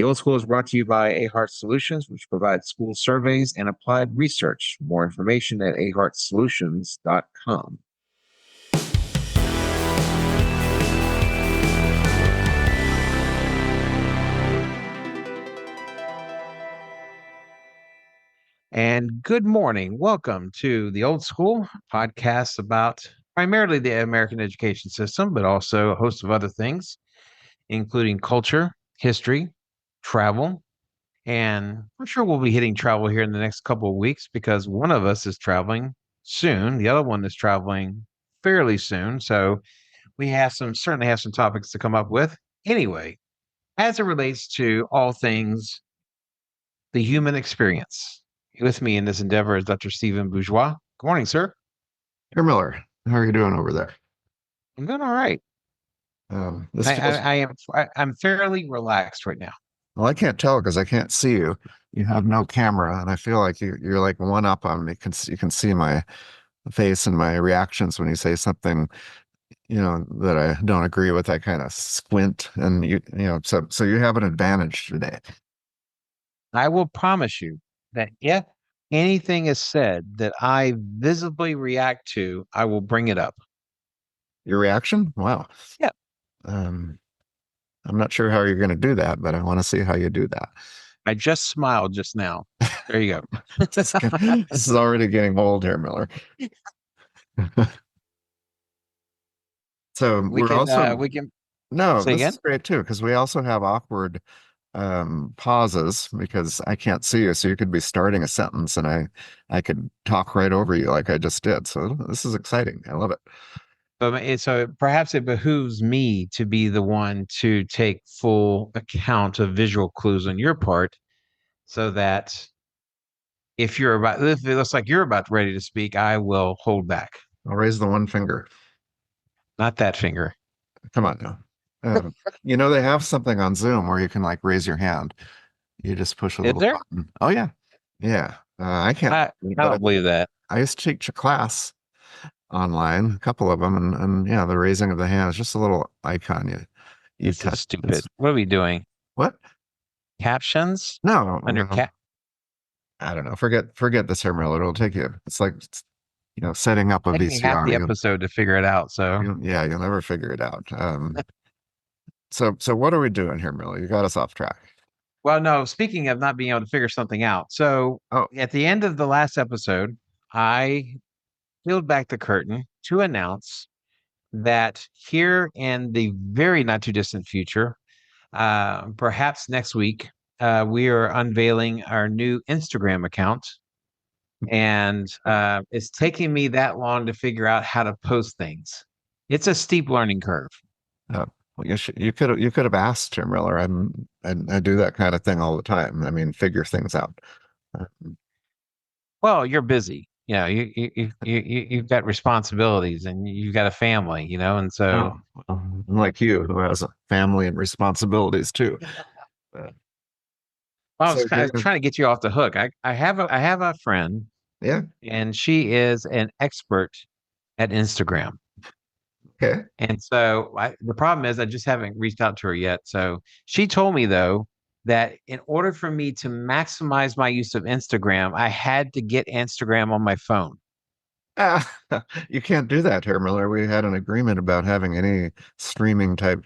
The Old School is brought to you by Ahart Solutions, which provides school surveys and applied research. More information at ahartsolutions.com. And good morning. Welcome to the Old School podcast about primarily the American education system, but also a host of other things, including culture, history, travel. And I'm sure we'll be hitting travel here in the next couple of weeks because one of us is traveling soon. The other one is traveling fairly soon. So we certainly have some topics to come up with. Anyway, as it relates to all things the human experience, with me in this endeavor is Dr. Stephen Bourgeois. Good morning, sir. Herr Miller, how are you doing over there? I'm doing all right. This feels I'm fairly relaxed right now. well. I can't tell because I can't see you. You have no camera, and I feel like you're like one up on me. You can see my face and my reactions when you say something, that I don't agree with. I kind of squint, and so you have an advantage today. I will promise you that if anything is said that I visibly react to, I will bring it up. Your reaction? Wow. Yeah. I'm not sure how you're going to do that, but I want to see how you do that. I just smiled just now. There you go. This is already getting old here, Miller. So we can no, say this again? is great too, because we also have awkward pauses because I can't see you. So you could be starting a sentence and I could talk right over you like I just did. So this is exciting. I love it. So perhaps it behooves me to be the one to take full account of visual clues on your part so that if it looks like you're about ready to speak, I will hold back. I'll raise the one finger. Not that finger. Come on now. They have something on Zoom where you can like raise your hand. You just push a little button. Oh yeah. Yeah. I can't. I don't believe that. I used to teach a class online, a couple of them, and yeah, the raising of the hand is just a little icon. You This touch. is stupid. What are we doing? What? Captions? No. Under cap? I don't know. Forget this, Herr Miller. It'll take you. It's like setting up a Take me VCR. half the episode to figure it out. So you'll never figure it out. So what are we doing here, Miller? You got us off track. Well, no, speaking of not being able to figure something out. So at the end of the last episode, I peeled back the curtain to announce that here in the very not too distant future, perhaps next week, we are unveiling our new Instagram account. And it's taking me that long to figure out how to post things. It's a steep learning curve. Well, you could have asked him, Miller. I do that kind of thing all the time. I mean, figure things out. Well, you're busy. You've got responsibilities and you've got a family, and so like you, who has a family and responsibilities too. I was kind of trying to get you off the hook. I have a friend, yeah, and she is an expert at Instagram. Okay. And so the problem is I just haven't reached out to her yet. So she told me, though, that in order for me to maximize my use of Instagram, I had to get Instagram on my phone. You can't do that, Herr Miller. We had an agreement about having any streaming type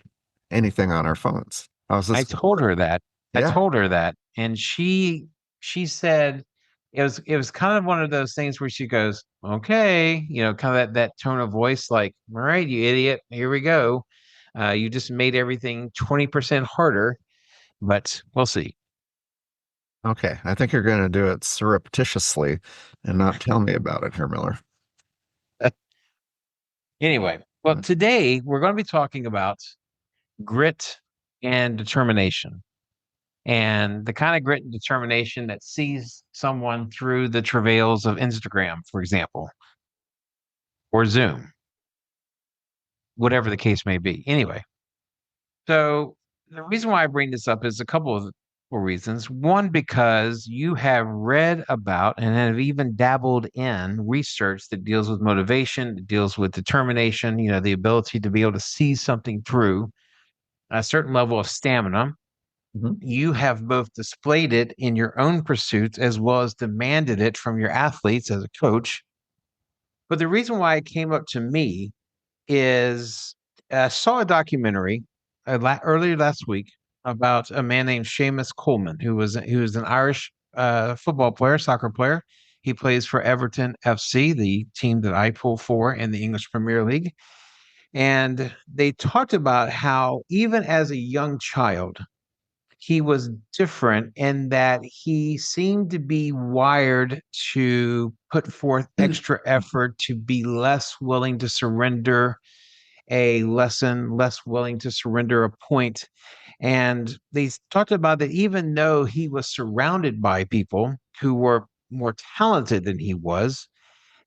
anything on our phones. I told her that. Yeah. I told her that. And she said it was kind of one of those things where she goes, okay, kind of that tone of voice, like, all right, you idiot, here we go. You just made everything 20% harder, but we'll see. Okay. I think you're going to do it surreptitiously and not tell me about it, Herr Miller. Anyway, well, today we're going to be talking about grit and determination. And the kind of grit and determination that sees someone through the travails of Instagram, for example, or Zoom, whatever the case may be. Anyway, so the reason why I bring this up is a couple of reasons. One, because you have read about and have even dabbled in research that deals with motivation, that deals with determination, the ability to be able to see something through a certain level of stamina. Mhm. You have both displayed it in your own pursuits as well as demanded it from your athletes as a coach. But the reason why it came up to me is I saw a documentary earlier last week about a man named Seamus Coleman, who was an Irish football player, soccer player. He plays for Everton FC, the team that I pull for in the English Premier League. And they talked about how even as a young child, he was different in that he seemed to be wired to put forth extra effort, to be less willing to surrender a lesson, less willing to surrender a point. And they talked about that even though he was surrounded by people who were more talented than he was,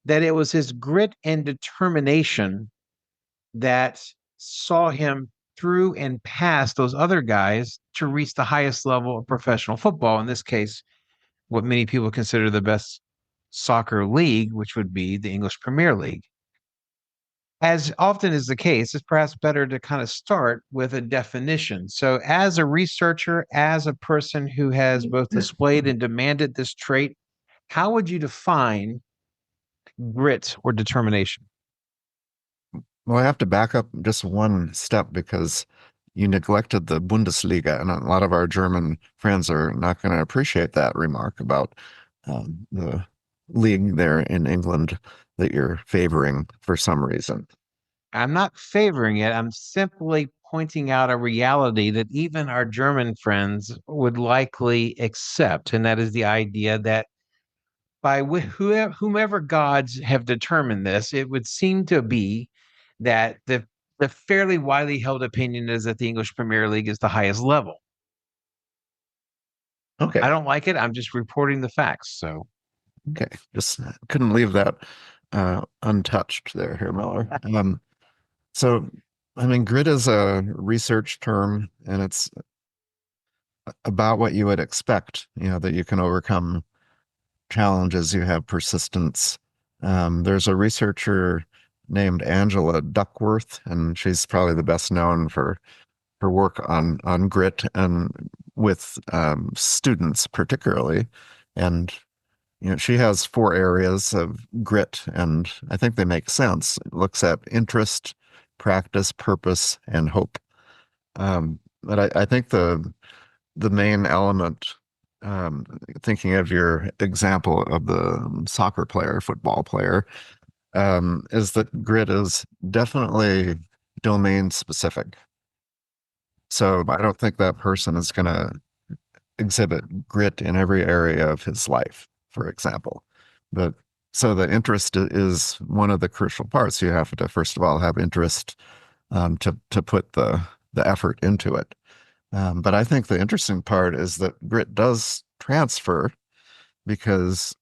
that it was his grit and determination that saw him through and past those other guys to reach the highest level of professional football. In this case, what many people consider the best soccer league, which would be the English Premier League. As often is the case, it's perhaps better to kind of start with a definition. So, as a researcher, as a person who has both displayed and demanded this trait, how would you define grit or determination? Well, I have to back up just one step because you neglected the Bundesliga, and a lot of our German friends are not going to appreciate that remark about the league there in England that you're favoring for some reason. I'm not favoring it. I'm simply pointing out a reality that even our German friends would likely accept. And that is the idea that by whomever gods have determined this, it would seem to be that the fairly widely held opinion is that the English Premier League is the highest level. I Okay. don't like it. I'm just reporting the facts. So Okay. Just couldn't leave that untouched there, here, Miller. So, I mean, grit is a research term, and it's about what you would expect, that you can overcome challenges, you have persistence. There's a researcher named Angela Duckworth, and she's probably the best known for her work on grit and with students particularly. And she has four areas of grit, and I think they make sense. It looks at interest, practice, purpose, and hope. But I think the main element, thinking of your example of the soccer player, football player, is that grit is definitely domain specific. So I don't think that person is going to exhibit grit in every area of his life, for example. But so the interest is one of the crucial parts. You have to, first of all, have interest to put the effort into it. But I think the interesting part is that grit does transfer because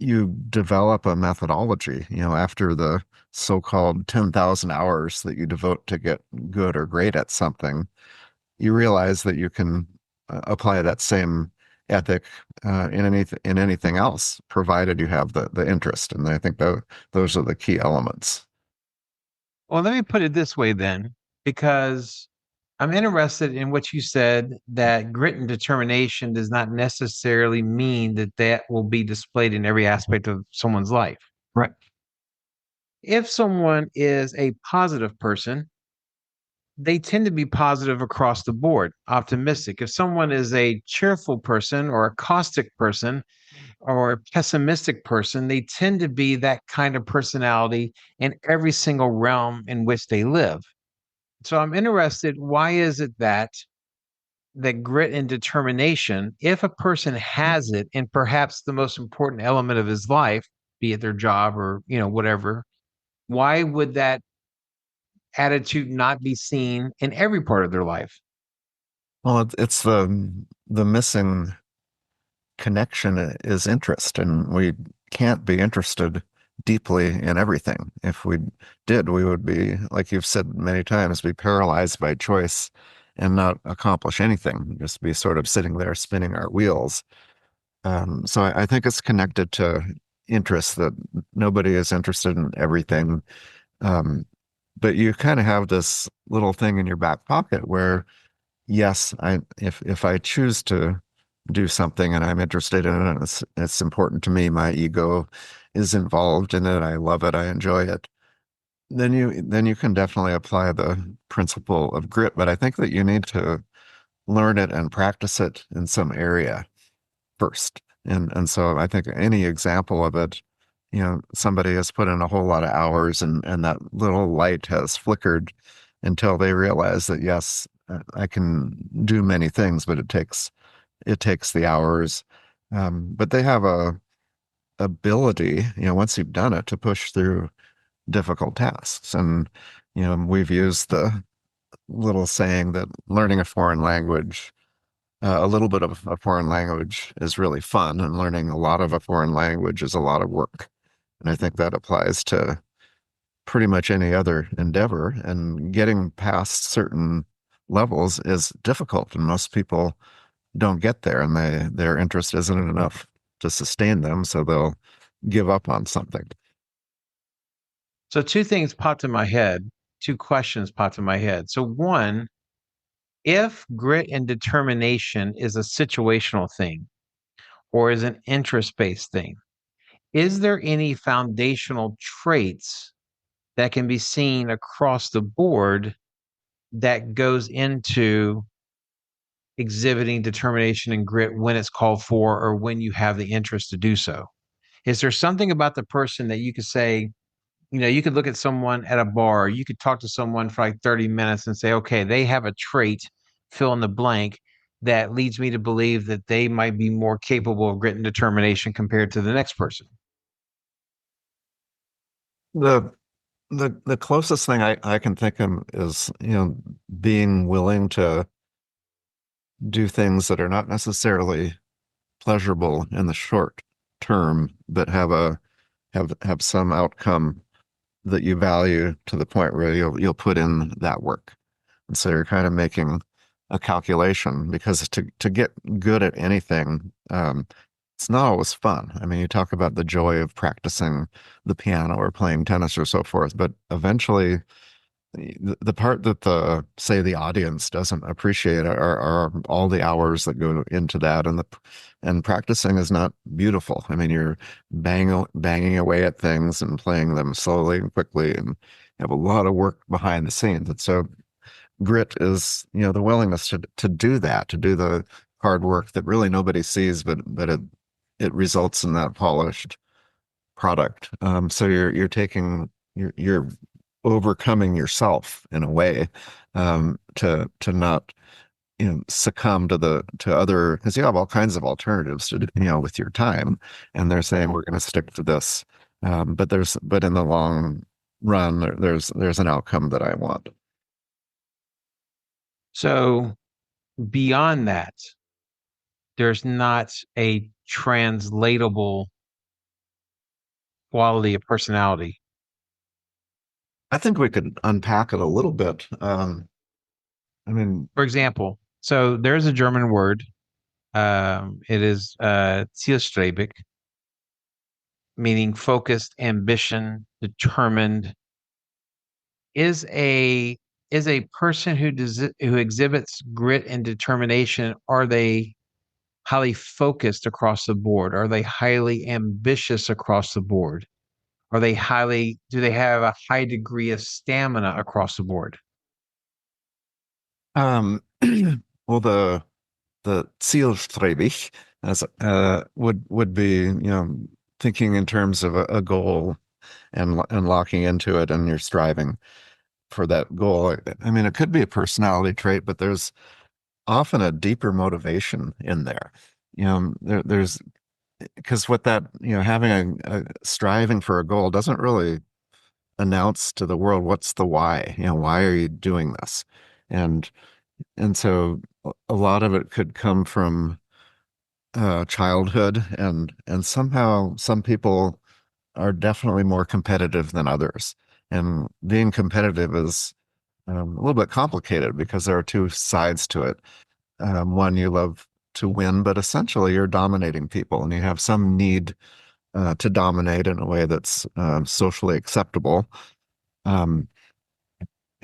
you develop a methodology, after the so-called 10,000 hours that you devote to get good or great at something, you realize that you can apply that same ethic in anything else, provided you have the interest. And I think those are the key elements. well, let me put it this way then, because I'm interested in what you said that grit and determination does not necessarily mean that that will be displayed in every aspect of someone's life. Right. If someone is a positive person, they tend to be positive across the board, optimistic. If someone is a cheerful person or a caustic person or a pessimistic person, they tend to be that kind of personality in every single realm in which they live. So I'm interested, why is it that grit and determination, if a person has it in perhaps the most important element of his life, be it their job or, whatever, why would that attitude not be seen in every part of their life? Well, it's the missing connection is interest, and we can't be interested deeply in everything. If we did, we would be, like you've said many times, be paralyzed by choice and not accomplish anything, just be sort of sitting there spinning our wheels. So I think it's connected to interest, that nobody is interested in everything. Um, but you kind of have this little thing in your back pocket where yes, if I choose to do something and I'm interested in it, it's important to me. My ego is involved in it. I love it. I enjoy it. Then you can definitely apply the principle of grit. But I think that you need to learn it and practice it in some area first. And so I think any example of it, somebody has put in a whole lot of hours and that little light has flickered until they realize that yes, I can do many things, but it takes the hours. But they have a ability, once you've done it, to push through difficult tasks. And we've used the little saying that learning a foreign language, a little bit of a foreign language is really fun, and learning a lot of a foreign language is a lot of work. And I think that applies to pretty much any other endeavor. And getting past certain levels is difficult, and most people don't get there, and their interest isn't enough to sustain them, so they'll give up on something. So two things popped in my head, two questions popped in my head. So one, if grit and determination is a situational thing or is an interest-based thing, is there any foundational traits that can be seen across the board that goes into exhibiting determination and grit when it's called for or when you have the interest to do so? Is there something about the person that you could say, you could look at someone at a bar, you could talk to someone for like 30 minutes and say, okay, they have a trait, fill in the blank, that leads me to believe that they might be more capable of grit and determination compared to the next person? The the closest thing I can think of is, being willing to do things that are not necessarily pleasurable in the short term, but have some outcome that you value to the point where you'll put in that work. And so you're kind of making a calculation, because to get good at anything, it's not always fun. I mean, you talk about the joy of practicing the piano or playing tennis or so forth, but eventually the part that say the audience doesn't appreciate are all the hours that go into that, and practicing is not beautiful. I mean, you're banging away at things and playing them slowly and quickly, and have a lot of work behind the scenes. And so grit is, the willingness to do that, to do the hard work that really nobody sees, but it results in that polished product. So you're taking you're overcoming yourself in a way, to not succumb to other, because you have all kinds of alternatives to do, with your time, and they're saying we're going to stick to this, but in the long run, there's an outcome that I want. So beyond that, there's not a translatable quality of personality. I think we could unpack it a little bit. I mean, For example, so there's a German word. It is zielstrebig, meaning focused, ambition, determined. Is a person who exhibits grit and determination, are they highly focused across the board? Are they highly ambitious across the board? Do they have a high degree of stamina across the board? um, well, the zielstrebig as would be, thinking in terms of a goal, and locking into it, and you're striving for that goal. I mean, it could be a personality trait, but there's often a deeper motivation in there. There's, because what that, having a striving for a goal doesn't really announce to the world what's the why. Why are you doing this? And so a lot of it could come from childhood, and somehow some people are definitely more competitive than others. And being competitive is, a little bit complicated, because there are two sides to it. One, you love to win, but essentially you're dominating people, and you have some need to dominate in a way that's socially acceptable. Um,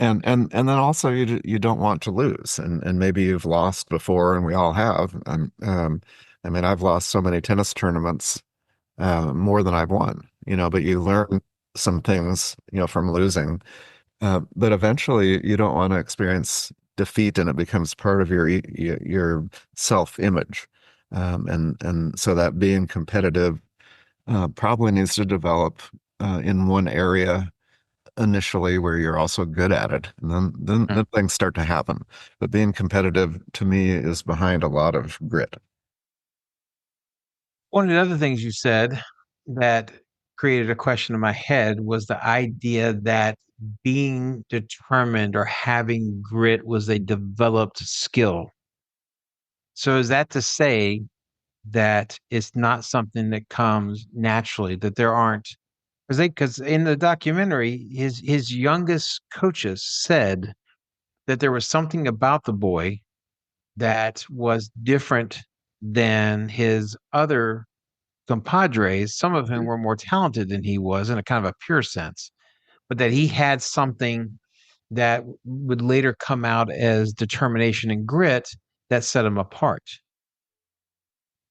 And then also you don't want to lose, and maybe you've lost before, and we all have. I mean, I've lost so many tennis tournaments, more than I've won, but you learn some things, from losing. But eventually, you don't want to experience defeat, and it becomes part of your self-image. And so that being competitive probably needs to develop in one area initially where you're also good at it, and then things start to happen. But being competitive to me is behind a lot of grit. One of the other things you said that created a question in my head was the idea that being determined or having grit was a developed skill. So is that to say that it's not something that comes naturally, that there aren't because in the documentary, his youngest coaches said that there was something about the boy that was different than his other compadres, some of whom were more talented than he was in a kind of a pure sense, but that he had something that would later come out as determination and grit that set him apart.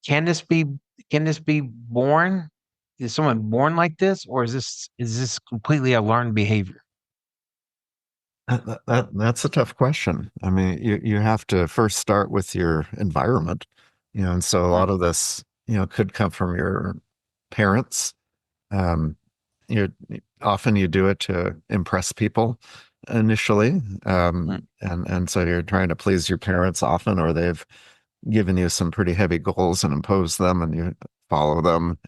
Can this be can this be born? Is someone born like this, or is this completely a learned behavior? That's a tough question. I mean, you have to first start with your environment, and so a lot of this, could come from your parents. Um, you Often you do it to impress people initially, and so you're trying to please your parents often, or they've given you some pretty heavy goals and impose them, and you follow them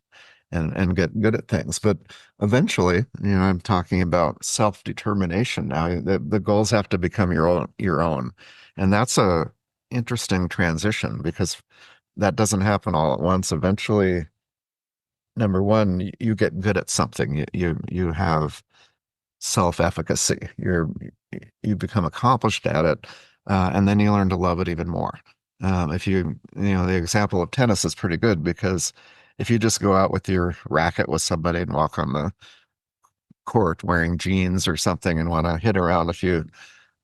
and get good at things. But eventually, I'm talking about self-determination now. The goals have to become your own. And that's a interesting transition because that doesn't happen all at once. Eventually, number one, you get good at something. You have self-efficacy. You become accomplished at it, and then you learn to love it even more. If the example of tennis is pretty good because if you just go out with your racket with somebody and walk on the court wearing jeans or something and want to hit around a few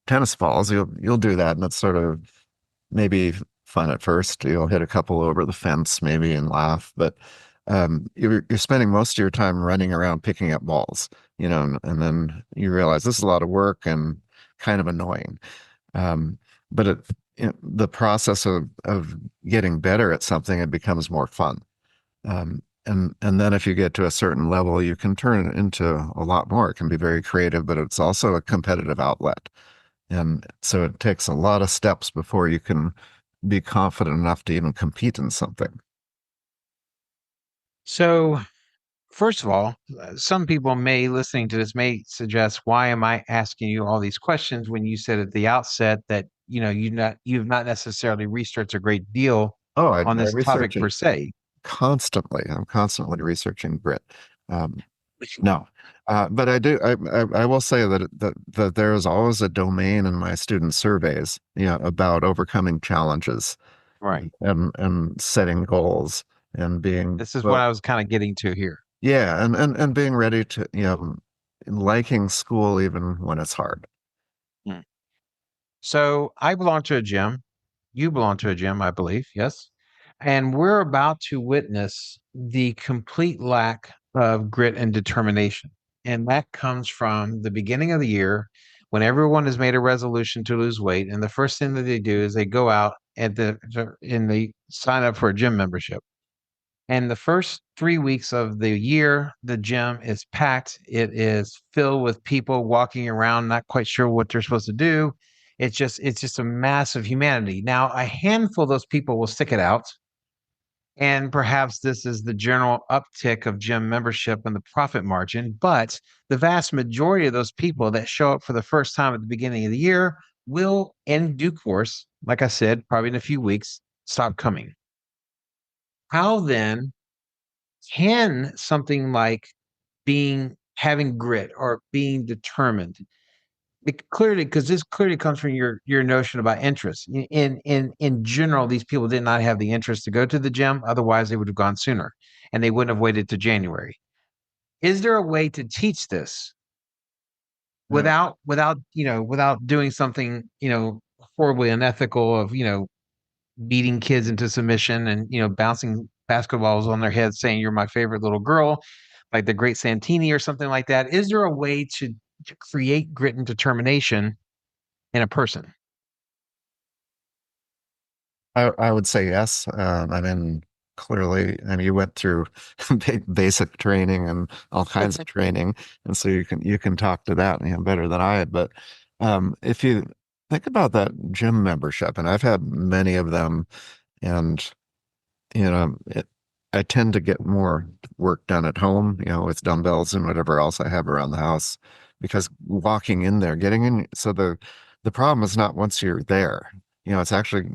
tennis balls, you'll do that, and it's sort of maybe fun at first. You'll hit a couple over the fence maybe and laugh, but you're spending most of your time running around picking up balls, and then you realize this is a lot of work and kind of annoying. Um, but the process of getting better at something, it becomes more fun. And then if you get to a certain level, you can turn it into a lot more. It can be very creative, but it's also a competitive outlet. And so it takes a lot of steps before you can be confident enough to even compete in something. So, first of all, some people may listening to this may suggest, why am I asking you all these questions when you said at the outset that you've not necessarily researched a great deal Oh, I on this research topic it per se? constantly. I'm constantly researching grit. Um, no, but I do. I will say that there is always a domain in my student surveys, about overcoming challenges Right. and setting goals and being This is what well, I was kind of getting to here. yeah, and being ready to, liking school even when it's hard. Hmm. So I belong to a gym. You belong to a gym, I believe. Yes. And we're about to witness the complete lack of grit and determination. And that comes from the beginning of the year when everyone has made a resolution to lose weight. And the first thing that they do is they go out and they sign up for a gym membership. And the first 3 weeks of the year, the gym is packed. It is filled with people walking around, not quite sure what they're supposed to do. It's just a mass of humanity. Now, a handful of those people will stick it out. And perhaps this is the general uptick of gym membership and the profit margin. But the vast majority of those people that show up for the first time at the beginning of the year will, in due course, like I said, probably in a few weeks, stop coming. How then can something like being having grit or being determined clearly, because this clearly comes from your notion about interest in general, these people did not have the interest to go to the gym, otherwise they would have gone sooner and they wouldn't have waited to January. Is there a way to teach this Yeah. without doing something, horribly unethical of, beating kids into submission and, bouncing basketballs on their heads saying you're my favorite little girl, like the great Santini or something like that. Is there a way to create grit and determination in a person? I would say yes. I mean, clearly, I mean, you went through basic training and all kinds of training, and so you can talk to that, better than I. But if you think about that gym membership, and I've had many of them, and I tend to get more work done at home, with dumbbells and whatever else I have around the house, because walking in there, getting in, so the problem is not once you're there, it's actually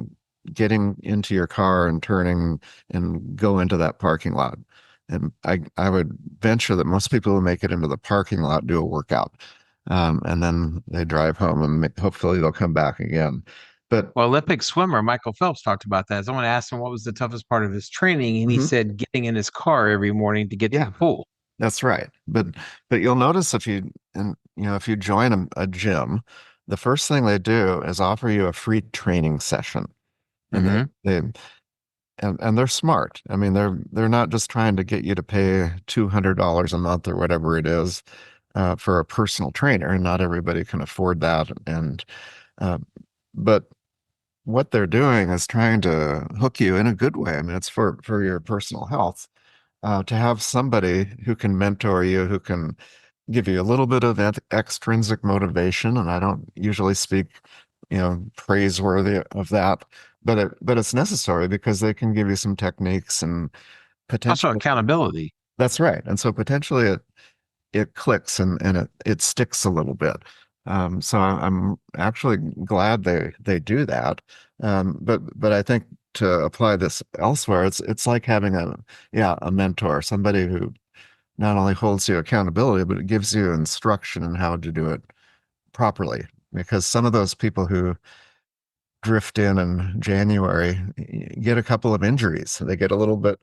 getting into your car and turning and go into that parking lot. And I would venture that most people who make it into the parking lot do a workout, and then they drive home and hopefully they'll come back again. But Well, Olympic swimmer Michael Phelps talked about that. Someone asked him what was the toughest part of his training, and he mhm, said getting in his car every morning to get to yeah, the pool. that's right. But you'll notice if you join a gym, the first thing they do is offer you a free training session. And they Hmm. they and they're smart. I mean, they're not just trying to get you to pay $200 a month or whatever it is, for a personal trainer. And not everybody can afford that. And uh, but what they're doing is trying to hook you in a good way. I mean, it's for your personal health, to have somebody who can mentor you, who can give you a little bit of extrinsic motivation. And I don't usually speak, praiseworthy of that, but it's necessary because they can give you some techniques and Also, potentially. accountability. That's right. And so potentially it clicks and it sticks a little bit. So I'm actually glad they do that. But I think to apply this elsewhere, it's like having a mentor, somebody who not only holds you accountability, but it gives you instruction in how to do it properly. Because some of those people who drift in January get a couple of injuries. They get a little bit,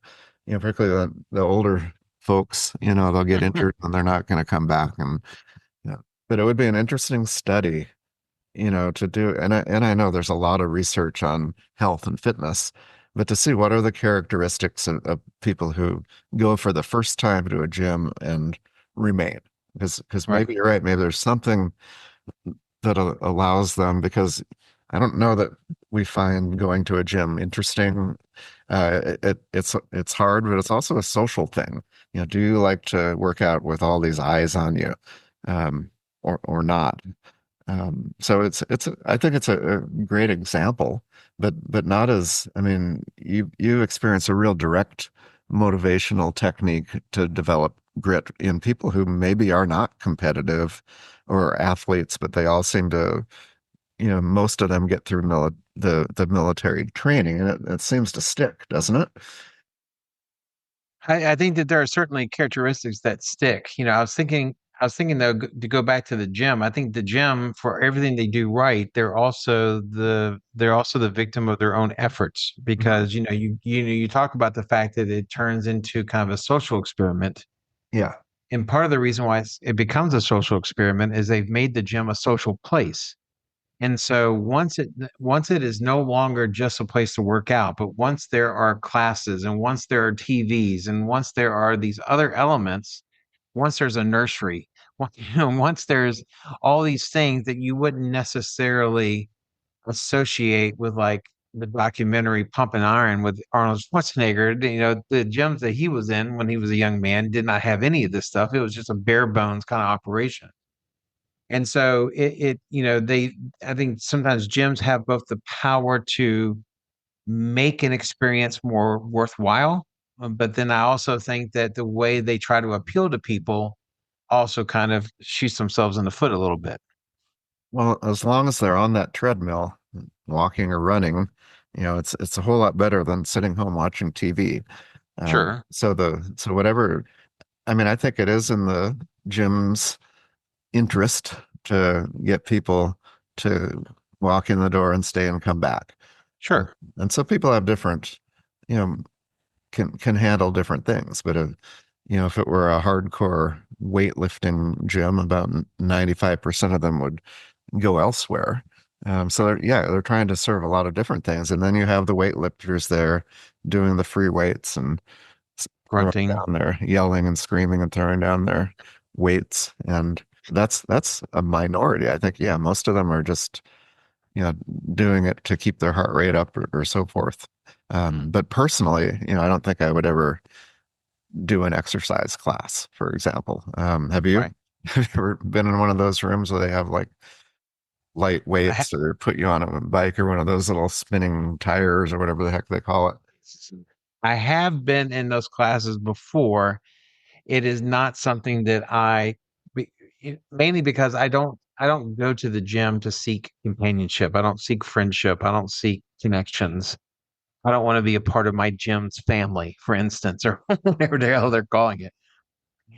particularly the older folks, they'll get injured and they're not going to come back. And but it would be an interesting study, to do. And I know there's a lot of research on health and fitness, but to see what are the characteristics of people who go for the first time to a gym and remain. Because Right. maybe you're right. Maybe there's something that allows them, because I don't know that we find going to a gym interesting. It's hard, but it's also a social thing. Do you like to work out with all these eyes on you, or not? So I think it's a great example, but not as, I mean, you experience a real direct motivational technique to develop grit in people who maybe are not competitive or athletes, but they all seem to, most of them get through the military training, and it seems to stick, doesn't it? I think that there are certainly characteristics that stick. I was thinking though to go back to the gym. I think the gym, for everything they do right, they're also the victim of their own efforts Mhm. because you talk about the fact that it turns into kind of a social experiment. Yeah. And part of the reason why it becomes a social experiment is they've made the gym a social place. And so once it is no longer just a place to work out, but once there are classes and once there are TVs and once there are these other elements, once there's a nursery, once there's all these things that you wouldn't necessarily associate with like the documentary Pump and Iron with Arnold Schwarzenegger, the gyms that he was in when he was a young man did not have any of this stuff. It was just a bare bones kind of operation. And so I think sometimes gyms have both the power to make an experience more worthwhile, but then I also think that the way they try to appeal to people also kind of shoots themselves in the foot a little bit. Well, as long as they're on that treadmill, walking or running, it's a whole lot better than sitting home watching TV. Sure, So whatever, I mean, I think it is in the gym's interest to get people to walk in the door and stay and come back. And, sure. and so people have different, you know, can handle different things. But if it were a hardcore weightlifting gym, about 95% of them would go elsewhere. So they're trying to serve a lot of different things. And then you have the weightlifters there doing the free weights and throwing Grunting. down their yelling and screaming and throwing down their weights. And that's a minority. I think, yeah, most of them are just, you know, doing it to keep their heart rate up or so forth. But personally, I don't think I would ever do an exercise class, for example. Have you? Right. Have you ever been in one of those rooms where they have like light I, ha- weights or put you on a bike or one of those little spinning tires or whatever the heck they call it? I have been in those classes before. It is not something that mainly because I don't go to the gym to seek companionship. I don't seek friendship. I don't seek connections. I don't want to be a part of my gym's family, for instance, or whatever the hell they're calling it.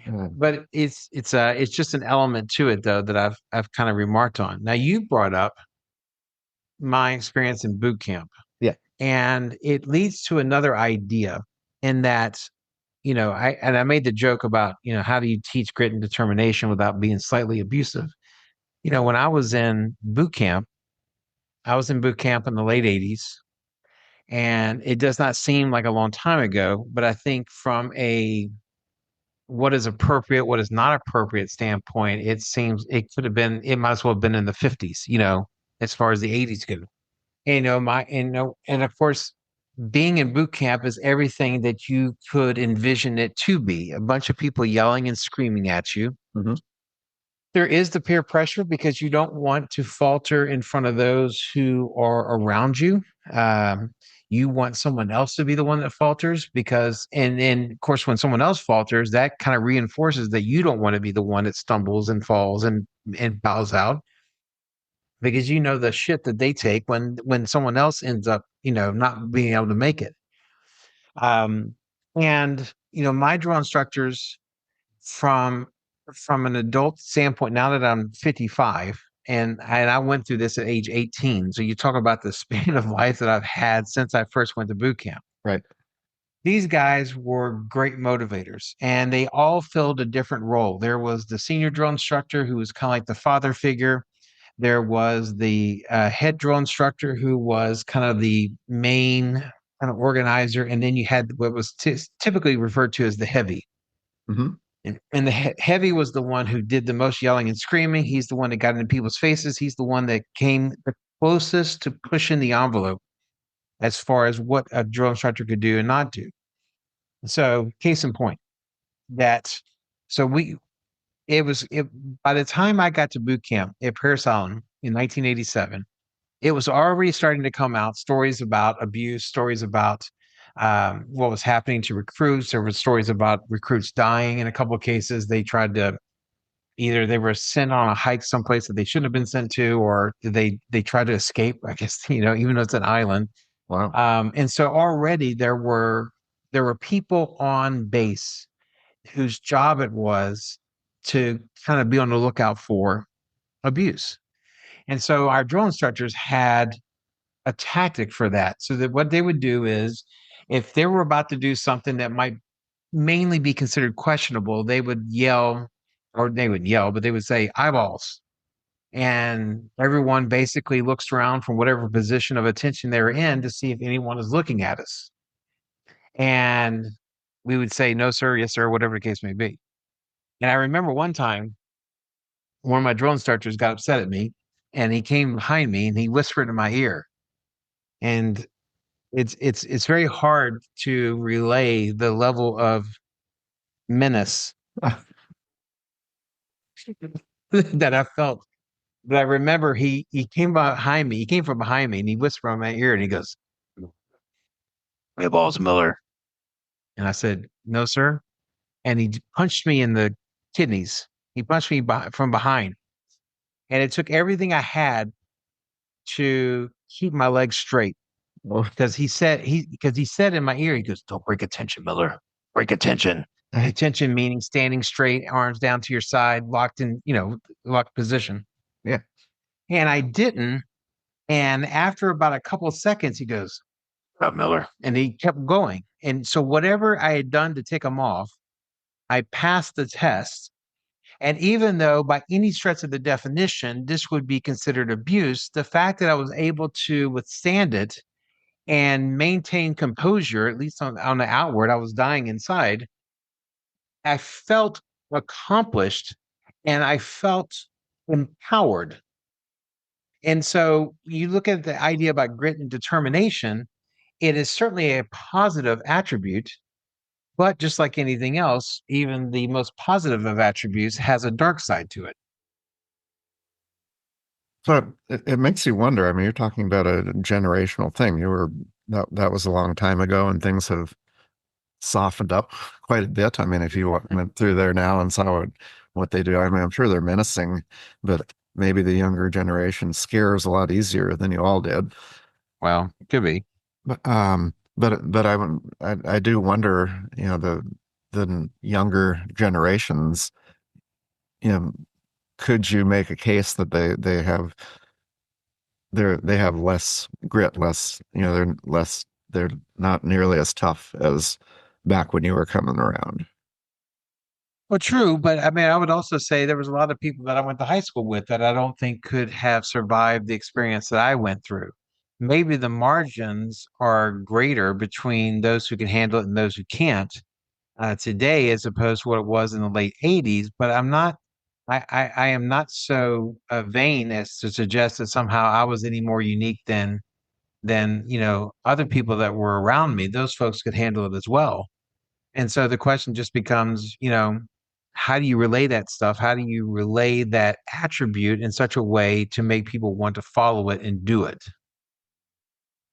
Mm. But it's just an element to it though that I've kind of remarked on. Now you brought up my experience in boot camp, Yeah. and it leads to another idea in that I made the joke about, how do you teach grit and determination without being slightly abusive? When I was in boot camp in the late 80s, and it does not seem like a long time ago, but I think from a what is appropriate, what is not appropriate standpoint, it seems it might as well have been in the 50s, as far as the 80s go. And of course, being in boot camp is everything that you could envision it to be. A bunch of people yelling and screaming at you. Hmm. There is the peer pressure because you don't want to falter in front of those who are around you. Um, you want someone else to be the one that falters because, and of course, when someone else falters, that kind of reinforces that you don't want to be the one that stumbles and falls and bows out because you know the shit that they take when someone else ends up, not being able to make it. Um, and my drill instructors from an adult standpoint, now that I'm 55, and I went through this at age 18. So you talk about the span of life that I've had since I first went to boot camp. Right. These guys were great motivators and they all filled a different role. There was the senior drill instructor who was kind of like the father figure. There was the head drill instructor who was kind of the main kind of organizer. And then you had what was typically referred to as the heavy. Hmm. And the heavy was the one who did the most yelling and screaming. He's the one that got into people's faces. He's the one that came the closest to pushing the envelope as far as what a drill instructor could do and not do. So, case in point, that so we it by the time I got to boot camp at Parris Island in 1987, it was already starting to come out stories about abuse, stories about what was happening to recruits. There were stories about recruits dying in a couple of cases. They tried to either they were sent on a hike someplace that they shouldn't have been sent to, or they tried to escape. I guess even though it's an island. Wow. And so already there were people on base whose job it was to kind of be on the lookout for abuse. And so our drill instructors had a tactic for that. So that what they would do is if they were about to do something that might mainly be considered questionable, but they would say eyeballs. And everyone basically looks around from whatever position of attention they're in to see if anyone is looking at us. And we would say, no, sir, yes, sir, whatever the case may be. And I remember one time one of my drill instructors got upset at me and he came behind me and he whispered in my ear. And it's very hard to relay the level of menace that I felt. But I remember he came behind me. He came from behind me and he whispered in my ear and he goes, "Hey, balls, Miller." And I said, "No, sir." And he punched me in the kidneys. He punched me from behind, and it took everything I had to keep my legs straight. Well, Because he said in my ear, he goes, "Don't break attention, Miller. Break attention." Attention meaning standing straight, arms down to your side, locked in, locked position. yeah. And I didn't. And after about a couple of seconds, he goes, "Up, Miller," and he kept going. And so whatever I had done to tick him off, I passed the test. And even though by any stretch of the definition, this would be considered abuse, the fact that I was able to withstand it and maintain composure, at least on the outward, I was dying inside. I felt accomplished and I felt empowered. And so you look at the idea about grit and determination, it is certainly a positive attribute, but just like anything else, even the most positive of attributes has a dark side to it. So it makes you wonder. I mean, you're talking about a generational thing. That was a long time ago, and things have softened up quite a bit. I mean, if you went through there now and saw what they do, I mean, I'm sure they're menacing, but maybe the younger generation scares a lot easier than you all did. Well, it could be. But I do wonder, the younger generations, you know, could you make a case that they have less grit, less, they're not nearly as tough as back when you were coming around. Well, true, but I mean, I would also say there was a lot of people that I went to high school with that I don't think could have survived the experience that I went through. Maybe the margins are greater between those who can handle it and those who can't today, as opposed to what it was in the late '80s. But I am not so vain as to suggest that somehow I was any more unique than other people that were around me. Those folks could handle it as well. And so the question just becomes, how do you relay that stuff? How do you relay that attribute in such a way to make people want to follow it and do it?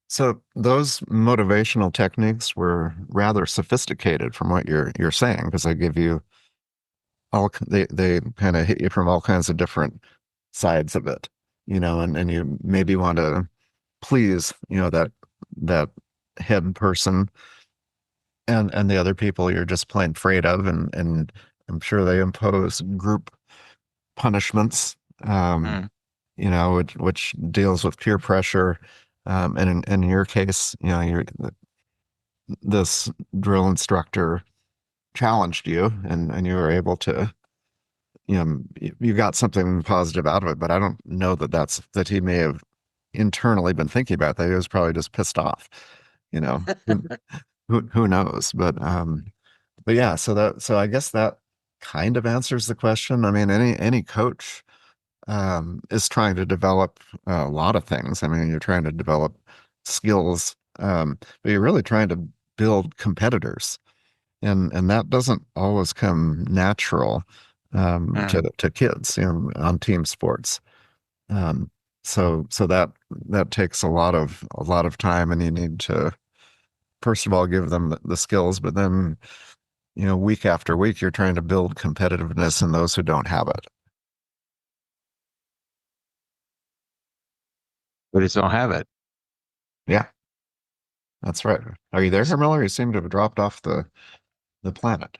So those motivational techniques were rather sophisticated from what you're saying, because they give you they kind of hit you from all kinds of different sides of it, and you maybe want to please, that head person and the other people you're just plain afraid of, and I'm sure they impose group punishments, Mm. which deals with peer pressure. And in your case, this drill instructor challenged you, and you were able to, you got something positive out of it. But I don't know that he may have internally been thinking about that. He was probably just pissed off, you know. Who knows? But yeah, so I guess that kind of answers the question. I mean, any coach is trying to develop a lot of things. I mean, you're trying to develop skills, but you're really trying to build competitors, and that doesn't always come natural Mm. to kids, on team sports. Um, so that takes a lot of time, and you need to first of all give them the skills, but then week after week you're trying to build competitiveness in those who don't have it. But just don't have it. Yeah, that's right. Are you there, Miller? You seem to have dropped off the planet.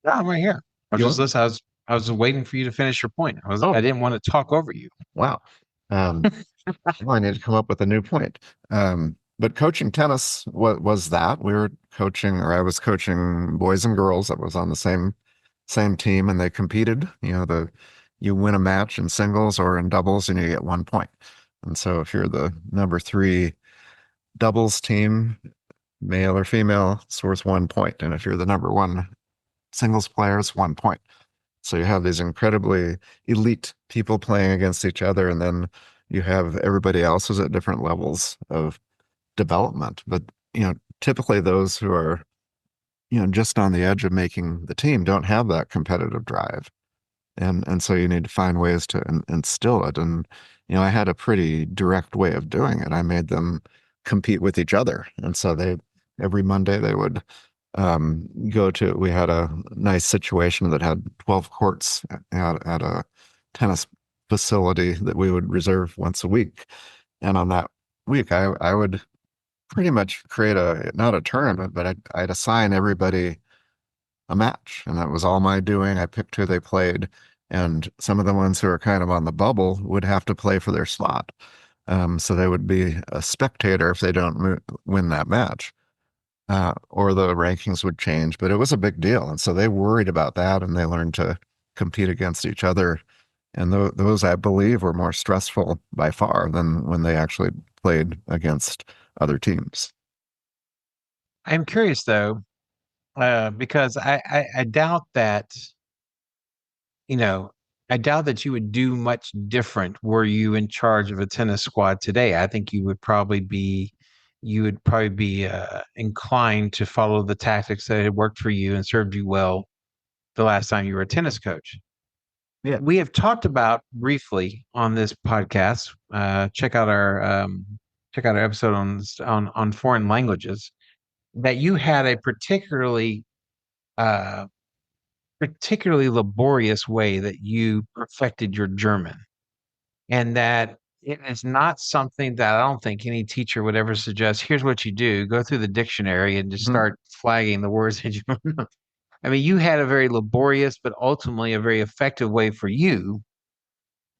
No, I'm right here. I was You just are? listening. I was waiting for you to finish your point. I Oh, didn't want to talk over you. wow. Um, well, I need to come up with a new point. But coaching tennis, what was that? We were coaching, or I was coaching boys and girls that was on the same team, and they competed. You win a match in singles or in doubles, and you get 1 point. And so if you're the number three doubles team, male or female, it's worth 1 point. And if you're the number one singles player, it's 1 point. So you have these incredibly elite people playing against each other, and then you have everybody else who's at different levels of development. But, typically those who are, just on the edge of making the team don't have that competitive drive. And so you need to find ways to instill it. And, I had a pretty direct way of doing it. I made them compete with each other. And so every Monday they would we had a nice situation that had 12 courts at a tennis facility that we would reserve once a week. And on that week, I would pretty much create not a tournament, but I'd assign everybody a match. And that was all my doing. I picked who they played. And some of the ones who are kind of on the bubble would have to play for their slot. So they would be a spectator if they don't win that match. or the rankings would change. But it was a big deal, and so they worried about that, and they learned to compete against each other. And those, I believe, were more stressful by far than when they actually played against other teams. I'm curious though, because I doubt that, you know, I doubt that you would do much different were you in charge of a tennis squad today. I think you would probably be inclined to follow the tactics that had worked for you and served you well the last time you were a tennis coach. Yeah. We have talked about briefly on this podcast. Check out our episode on foreign languages. That you had a uh, particularly laborious way that you perfected your German, and that it is not something that I don't think any teacher would ever suggest. Here's what you do: go through the dictionary and just Mhm. start flagging the words that you don't know. I mean, you had a very laborious, but ultimately a very effective way for you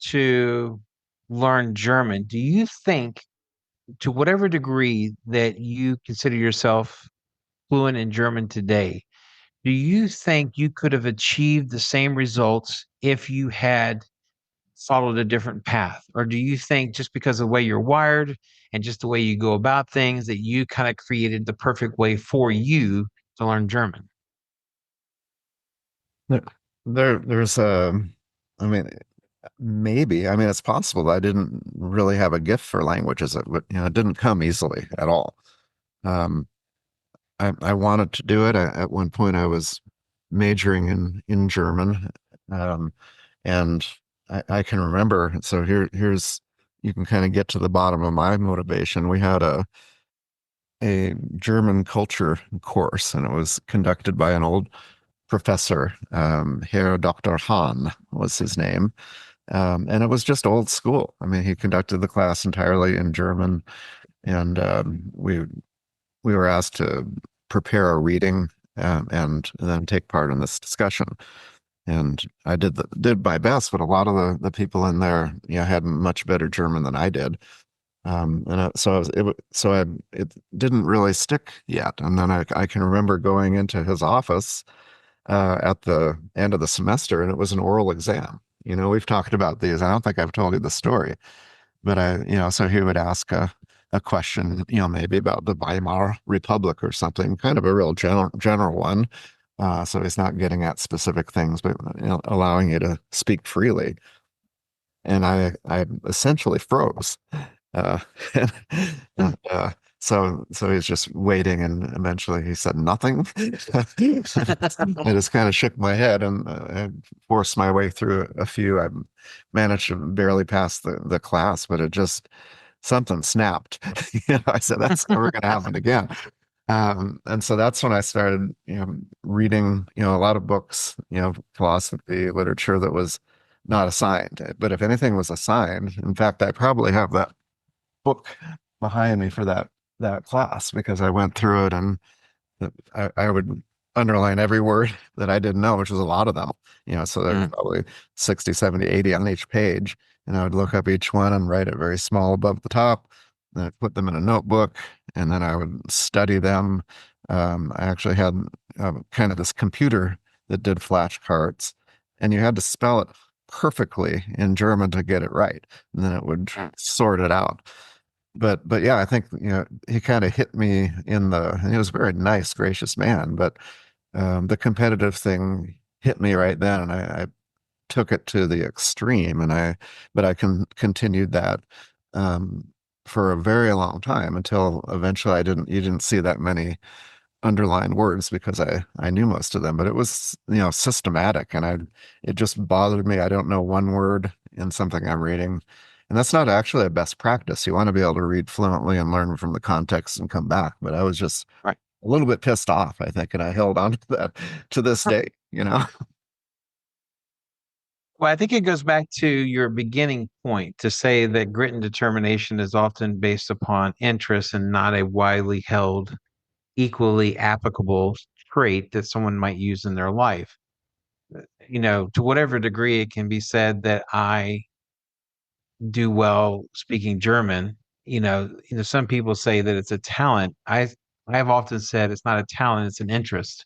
to learn German. Do you think, to whatever degree that you consider yourself fluent in German today, do you think you could have achieved the same results if you had followed a different path? Or do you think just because of the way you're wired and just the way you go about things that you kind of created the perfect way for you to learn German? There, there's I mean, maybe. I mean, it's possible that I didn't really have a gift for languages. It didn't come easily at all. Um, I wanted to do it. At one point, I was majoring in German, um, and I can remember. So here's you can kind of get to the bottom of my motivation. We had a German culture course, and it was conducted by an old professor, Herr Dr. Hahn was his name. And it was just old school. I mean, he conducted the class entirely in German, and we were asked to prepare a reading and then take part in this discussion. And I did my best, but a lot of the people in there, had much better German than I did. So I was, it, wa- so I, it didn't really stick yet. And then I can remember going into his office at the end of the semester, and it was an oral exam. We've talked about these. I don't think I've told you the story, but so he would ask a question, maybe about the Weimar Republic or something, kind of a real general one. So he's not getting at specific things, but allowing you to speak freely. And I essentially froze. Uh, Hmm. and, so he's just waiting, and eventually he said nothing. I just kind of shook my head and forced my way through a few. I managed to barely pass the class, but it just something snapped. I said that's never going to happen again. And so that's when I started, reading, a lot of books, philosophy, literature that was not assigned. But if anything was assigned, in fact, I probably have that book behind me for that class because I went through it, and I would underline every word that I didn't know, which was a lot of them. So there's Mm. probably 60, 70, 80 on each page. And I would look up each one and write it very small above the top. Then I'd put them in a notebook, and then I would study them. I actually had kind of this computer that did flashcards, and you had to spell it perfectly in German to get it right. And then it would sort it out. But yeah, I think he kind of hit me and he was a very nice, gracious man, but the competitive thing hit me right then, and I took it to the extreme, but I continued that um, for a very long time until eventually you didn't see that many underlined words because I knew most of them, but it was systematic, and it just bothered me. I don't know one word in something I'm reading, and that's not actually a best practice. You want to be able to read fluently and learn from the context and come back. But I was just Right. a little bit pissed off, I think, and I held on to that to this day. Well, I think it goes back to your beginning point to say that grit and determination is often based upon interest and not a widely held, equally applicable trait that someone might use in their life. To whatever degree it can be said that I do well speaking German, some people say that it's a talent. I've often said it's not a talent, it's an interest.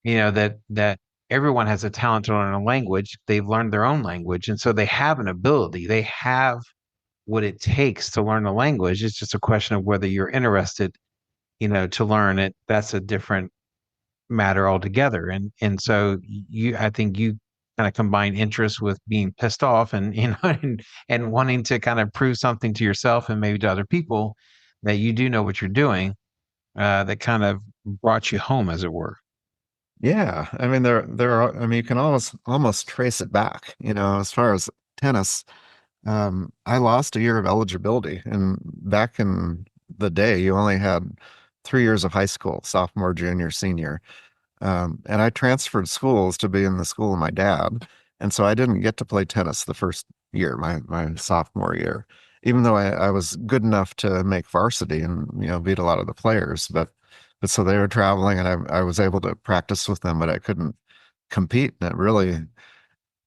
That everyone has a talent to learn a language. They've learned their own language, and so they have an ability. They have what it takes to learn a language. It's just a question of whether you're interested, to learn it. That's a different matter altogether. And so I think you kind of combine interest with being pissed off and and wanting to kind of prove something to yourself and maybe to other people that you do know what you're doing. That kind of brought you home, as it were. Yeah, I mean there are. I mean, you can almost trace it back. As far as tennis, I lost a year of eligibility, and back in the day, you only had 3 years of high school, sophomore, junior, senior. And I transferred schools to be in the school of my dad. And so I didn't get to play tennis the first year, my sophomore year, even though I was good enough to make varsity and, beat a lot of the players. But so they were traveling and I was able to practice with them, but I couldn't compete. And it really,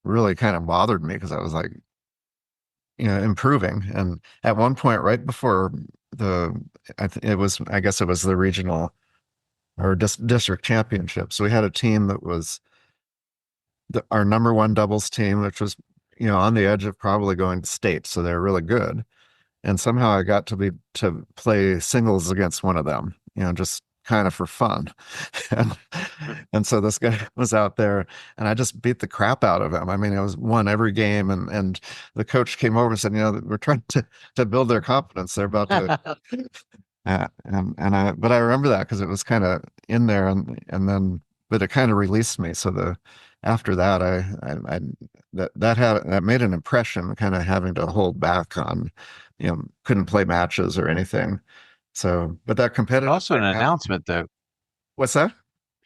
really kind of bothered me because I was like, improving. And at one point, right before the, I guess it was the regional or district championships, we had a team that was our number one doubles team, which was, on the edge of probably going to state. So they're really good. And somehow I got to play singles against one of them, just kind of for fun. And, and so this guy was out there and I just beat the crap out of him. I mean, I was won every game and the coach came over and said, we're trying to build their confidence. They're about to but I remember that because it was kind of in there, and then, but it kind of released me. So after that, I that made an impression, kind of having to hold back on, couldn't play matches or anything. So, but that competitive Also, thing an announcement, though. what's that?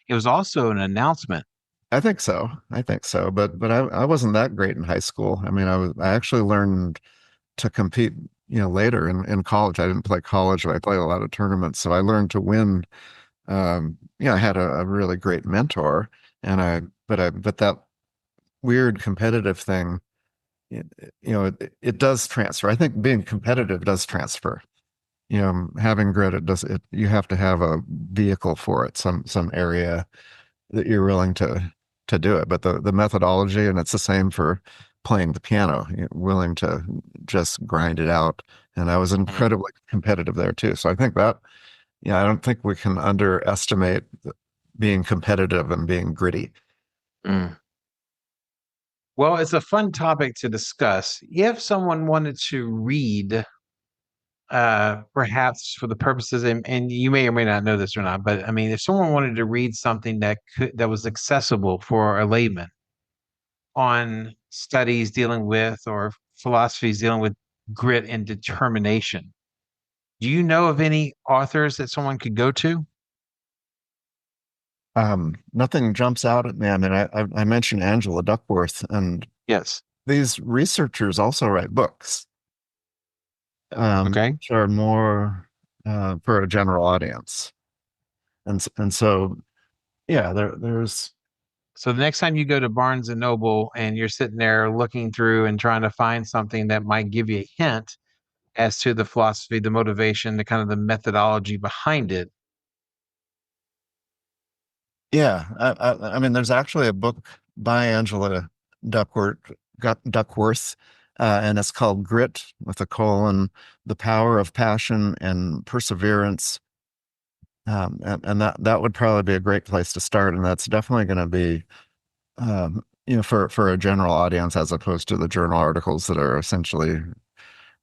It was also an announcement. I think so. I think so. But I wasn't that great in high school. I mean, I actually learned to compete, later in college. I didn't play college, but I played a lot of tournaments. So I learned to win. I had a really great mentor and but that weird competitive thing, it does transfer. I think being competitive does transfer. Having grit, you have to have a vehicle for it, some area that you're willing to do it. But the methodology, and it's the same for playing the piano, you're willing to just grind it out. And I was Mhm. incredibly competitive there too. So I think that, I don't think we can underestimate being competitive and being gritty. Mm. Well, it's a fun topic to discuss. If someone wanted to read, perhaps for the purposes, and you may or may not know this or not, but I mean, if someone wanted to read something that was accessible for a layman on studies dealing with or philosophies dealing with grit and determination, do you know of any authors that someone could go to? Nothing jumps out at me. I mean, I mentioned Angela Duckworth, and Yes. these researchers also write books, Okay. which are more for a general audience. And so, yeah, there's So the next time you go to Barnes and Noble and you're sitting there looking through and trying to find something that might give you a hint as to the philosophy, the motivation, the kind of the methodology behind it. yeah, I mean, there's actually a book by Angela Duckworth, Duckworth, and it's called Grit with a colon, The Power of Passion and Perseverance. And that would probably be a great place to start, and that's definitely going to be, for a general audience as opposed to the journal articles that are essentially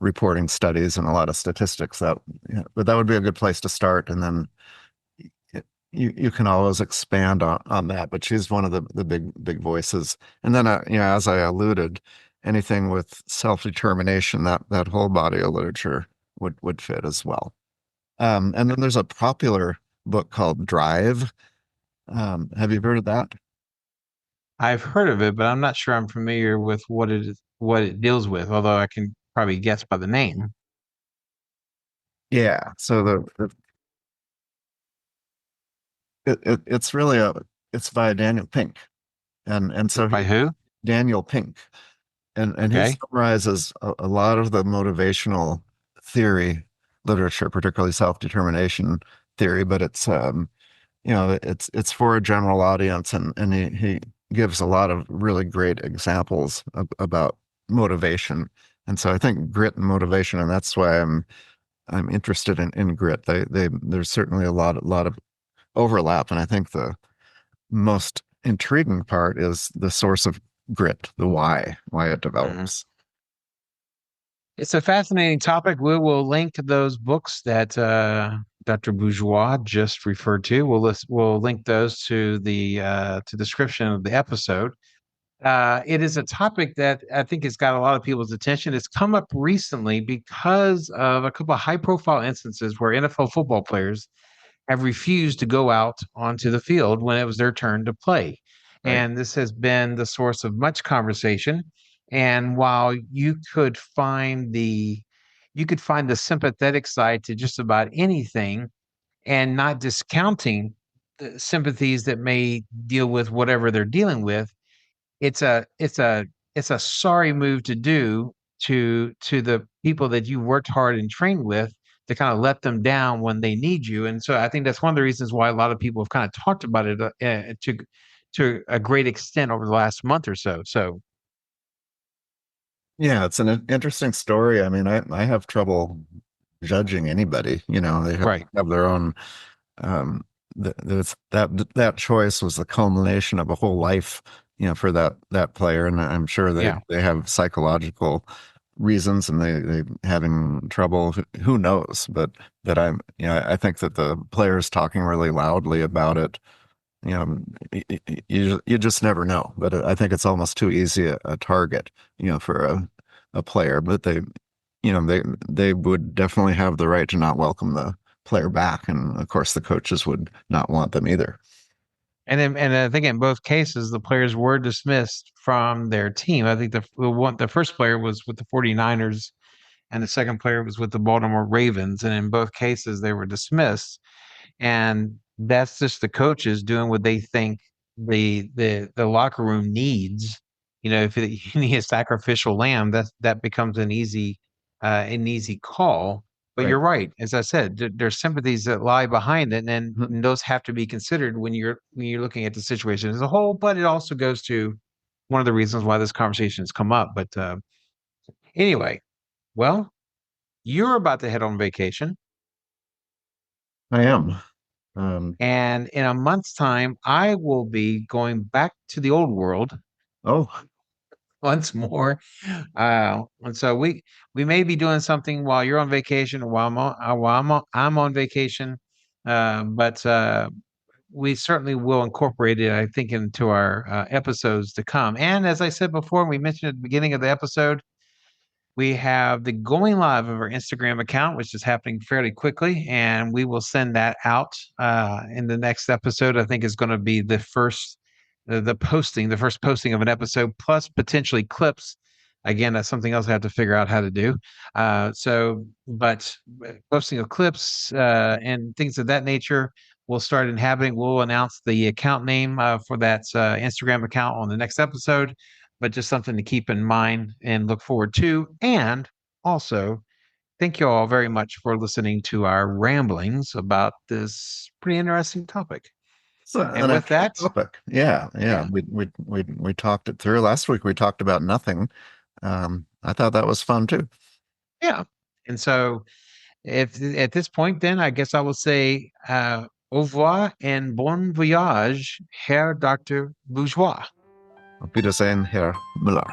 reporting studies and a lot of statistics. But that would be a good place to start, and then you can always expand on that. But she's one of the big voices, and then as I alluded, anything with self-determination, that whole body of literature would fit as well. And then there's a popular book called Drive. Have you heard of that? I've heard of it, but I'm not sure I'm familiar with what it deals with, although I can probably guess by the name. Yeah. So it's really it's by Daniel Pink, and so By who? Daniel Pink, and he Okay. summarizes a lot of the motivational theory literature, particularly self-determination theory, but it's it's for a general audience, and he gives a lot of really great examples about motivation. And so I think grit and motivation, and that's why I'm interested in grit. There's certainly a lot of overlap, and I think the most intriguing part is the source of grit, the why it Mhm. develops. It's a fascinating topic. We will link to those books that Dr. Bourgeois just referred to. We'll link those to the description of the episode. It is a topic that I think has got a lot of people's attention. It's come up recently because of a couple of high-profile instances where NFL football players have refused to go out onto the field when it was their turn to play. Right. And this has been the source of much conversation. And while you could find the sympathetic side to just about anything and not discounting the sympathies that may deal with whatever they're dealing with, it's a it's a it's a sorry move to do to the people that you worked hard and trained with, to kind of let them down when they need you. And so I think that's one of the reasons why a lot of people have kind of talked about it to a great extent over the last month or so. So Yeah, it's an interesting story. I mean, I have trouble judging anybody. They right, have their own that choice was the culmination of a whole life, for that player, and I'm sure yeah. they have psychological reasons, and they having trouble. Who knows? But that I think that the players talking really loudly about it, you know, you just never know. But I think it's almost too easy a target, for a player. But they would definitely have the right to not welcome the player back, and of course the coaches would not want them either. And I think in both cases the players were dismissed from their team. I think the first player was with the 49ers and the second player was with the Baltimore Ravens, and in both cases they were dismissed. And that's just the coaches doing what they think the locker room needs. If you need a sacrificial lamb, that becomes an easy call. But Right. you're right. As I said, there's sympathies that lie behind it, and those have to be considered when you're looking at the situation as a whole. But it also goes to one of the reasons why this conversation has come up. But anyway, well, you're about to head on vacation. I am. Um, And in a month's time, I will be going back to the old world oh, once more. And so we may be doing something while you're on vacation, or while I'm on vacation. But we certainly will incorporate it, I think, into our episodes to come. And as I said before, we mentioned at the beginning of the episode, we have the going live of our Instagram account, which is happening fairly quickly, and we will send that out in the next episode. I think is going to be the first posting of an episode, plus potentially clips. Again, that's something else I have to figure out how to do. But posting of clips and things of that nature, we'll start inhabiting. We'll announce the account name for that Instagram account on the next episode, but just something to keep in mind and look forward to. And also, thank you all very much for listening to our ramblings about this pretty interesting topic. it's an And with excellent that, topic. Yeah, yeah. yeah, We talked it through. Last week we talked about nothing. I thought that was fun too. yeah. And so, if at this point, then I guess I will say au revoir and bon voyage, Herr Dr. Bourgeois. Auf Wiedersehen, Herr Müller.